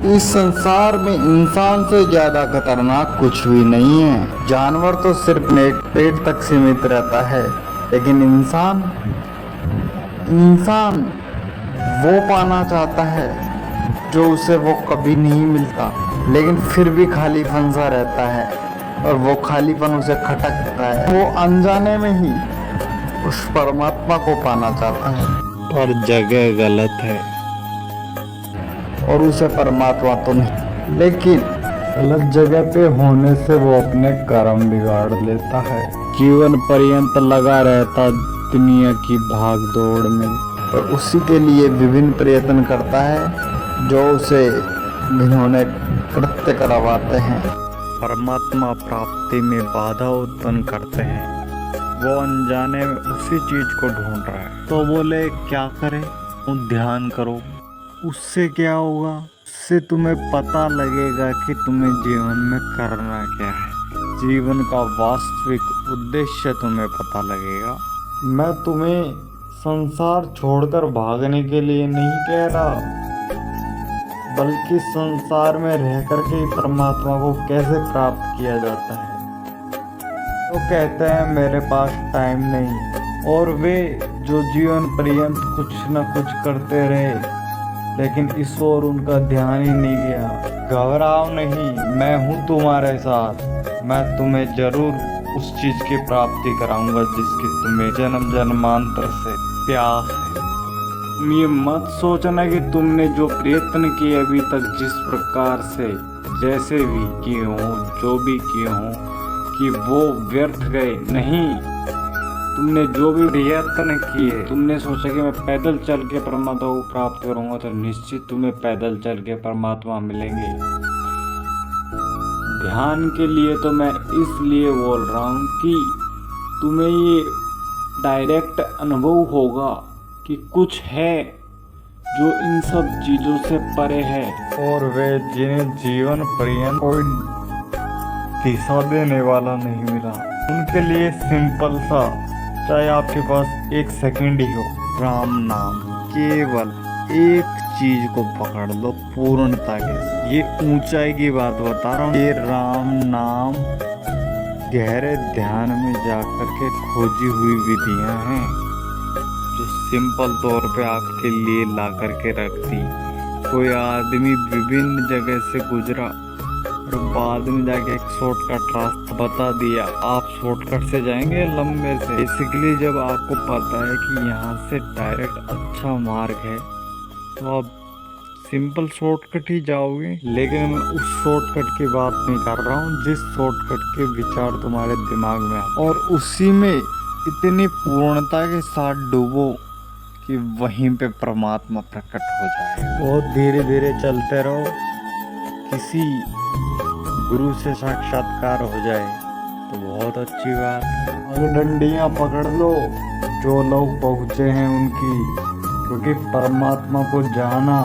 इस संसार में इंसान से ज्यादा खतरनाक कुछ भी नहीं है। जानवर तो सिर्फ पेट तक सीमित रहता है, लेकिन इंसान वो पाना चाहता है जो उसे वो कभी नहीं मिलता, लेकिन फिर भी खालीपन सा रहता है और वो खालीपन उसे खटकता है। वो अनजाने में ही उस परमात्मा को पाना चाहता है, पर जगह गलत है और उसे परमात्मा तो नहीं, लेकिन गलत जगह पे होने से वो अपने कर्म बिगाड़ लेता है। जीवन पर्यंत लगा रहता दुनिया की भाग दौड़ में और उसी के लिए विभिन्न प्रयत्न करता है जो उसे घिनौने कृत्य करवाते हैं। परमात्मा प्राप्ति में बाधा उत्पन्न करते हैं। वो अनजाने में उसी चीज को ढूंढ रहा है, तो बोले क्या करे, ध्यान करो। उससे क्या होगा? उससे तुम्हें पता लगेगा कि तुम्हें जीवन में करना क्या है। जीवन का वास्तविक उद्देश्य तुम्हें पता लगेगा। मैं तुम्हें संसार छोड़कर भागने के लिए नहीं कह रहा, बल्कि संसार में रह करके ही परमात्मा को कैसे प्राप्त किया जाता है। तो कहते हैं मेरे पास टाइम नहीं, और वे जो जीवन पर्यंत कुछ न कुछ करते रहे, लेकिन इस ओर उनका ध्यान ही नहीं गया। घबराओ नहीं, मैं हूँ तुम्हारे साथ। मैं तुम्हें जरूर उस चीज की प्राप्ति कराऊंगा जिसकी तुम्हें जन्म जन्मांतर से प्यास है। तुम ये मत सोचना कि तुमने जो प्रयत्न किए अभी तक, जिस प्रकार से जैसे भी किए हो, जो भी किए हो, कि वो व्यर्थ गए। नहीं, तुमने जो भी प्रयत्न किए, तुमने सोचा कि मैं पैदल चल के परमात्मा को प्राप्त करूंगा, तो निश्चित तुम्हें पैदल चल के परमात्मा मिलेंगे। ध्यान के लिए तो मैं इसलिए बोल रहा हूँ कि तुम्हें ये डायरेक्ट अनुभव होगा कि कुछ है जो इन सब चीजों से परे है, और वे जिन्हें जीवन पर्यंत कोई दिशा देने वाला नहीं मिला, उनके लिए सिंपल सा, चाहे आपके पास 1 सेकंड ही हो, राम नाम, केवल एक चीज को पकड़ लो पूर्णता के। ये ऊंचाई की बात बता रहा हूँ। ये राम नाम गहरे ध्यान में जाकर के खोजी हुई विधियां हैं जो सिंपल तौर पे आपके लिए ला करके रख दी। कोई आदमी विभिन्न जगह से गुजरा और बाद में जाके एक शॉर्टकट रास्ता बता दिया, आप शॉर्टकट से जाएंगे लंबे से। बेसिकली जब आपको पता है कि यहाँ से डायरेक्ट अच्छा मार्ग है, तो आप सिंपल शॉर्टकट ही जाओगे। लेकिन मैं उस शॉर्टकट की बात नहीं कर रहा हूँ जिस शॉर्टकट के विचार तुम्हारे दिमाग में आते, और उसी में इतनी पूर्णता के साथ डूबो कि वहीं पे परमात्मा प्रकट हो जाए। बहुत धीरे धीरे चलते रहो, किसी गुरु से साक्षात्कार हो जाए तो बहुत अच्छी बात है। अगर डंडियाँ पकड़ लो जो लोग पहुँचे हैं उनकी, क्योंकि परमात्मा को जाना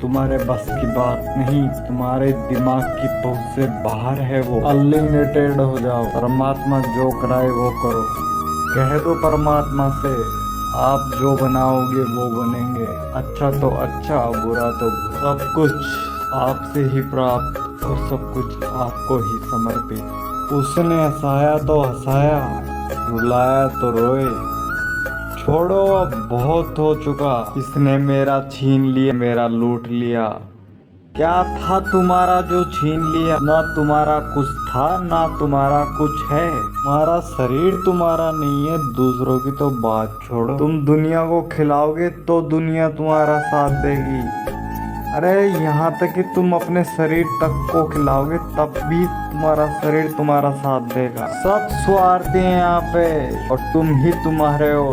तुम्हारे बस की बात नहीं, तुम्हारे दिमाग की पहुंच से बाहर है। वो अनलिमिटेड हो जाओ, परमात्मा जो कराए वो करो। कह दो परमात्मा से, आप जो बनाओगे वो बनेंगे, अच्छा तो अच्छा, बुरा तो बुरा। सब कुछ आपसे ही प्राप्त और सब कुछ आपको ही समर्पित। उसने हंसाया तो हंसाया, रुलाया तो रोए। छोड़ो, अब बहुत हो चुका। इसने मेरा छीन लिया, मेरा लूट लिया। क्या था तुम्हारा जो छीन लिया? ना तुम्हारा कुछ था, ना तुम्हारा कुछ है। तुम्हारा शरीर तुम्हारा नहीं है, दूसरों की तो बात छोड़ो। तुम दुनिया को खिलाओगे तो दुनिया तुम्हारा साथ देगी। अरे यहाँ तक कि तुम अपने शरीर तक को खिलाओगे तब भी तुम्हारा शरीर तुम्हारा साथ देगा। सब स्वार्थी हैं यहाँ पे और तुम ही तुम्हारे हो।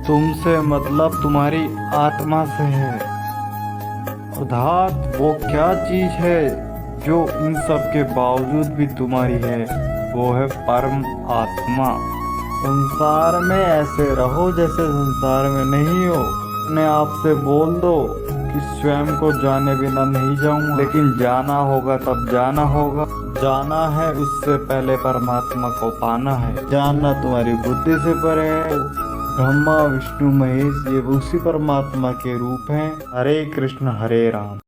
तुमसे मतलब तुम्हारी आत्मा से है। अर्थात वो क्या चीज है जो इन सब के बावजूद भी तुम्हारी है, वो है परम आत्मा। संसार में ऐसे रहो जैसे संसार में नहीं हो। अपने आप से बोल दो कि स्वयं को जाने बिना नहीं जाऊंगा, लेकिन जाना होगा तब जाना होगा। जाना है उससे पहले परमात्मा को पाना है। जानना तुम्हारी बुद्धि से परे है। ब्रह्मा विष्णु महेश ये उसी परमात्मा के रूप हैं। हरे कृष्ण हरे राम।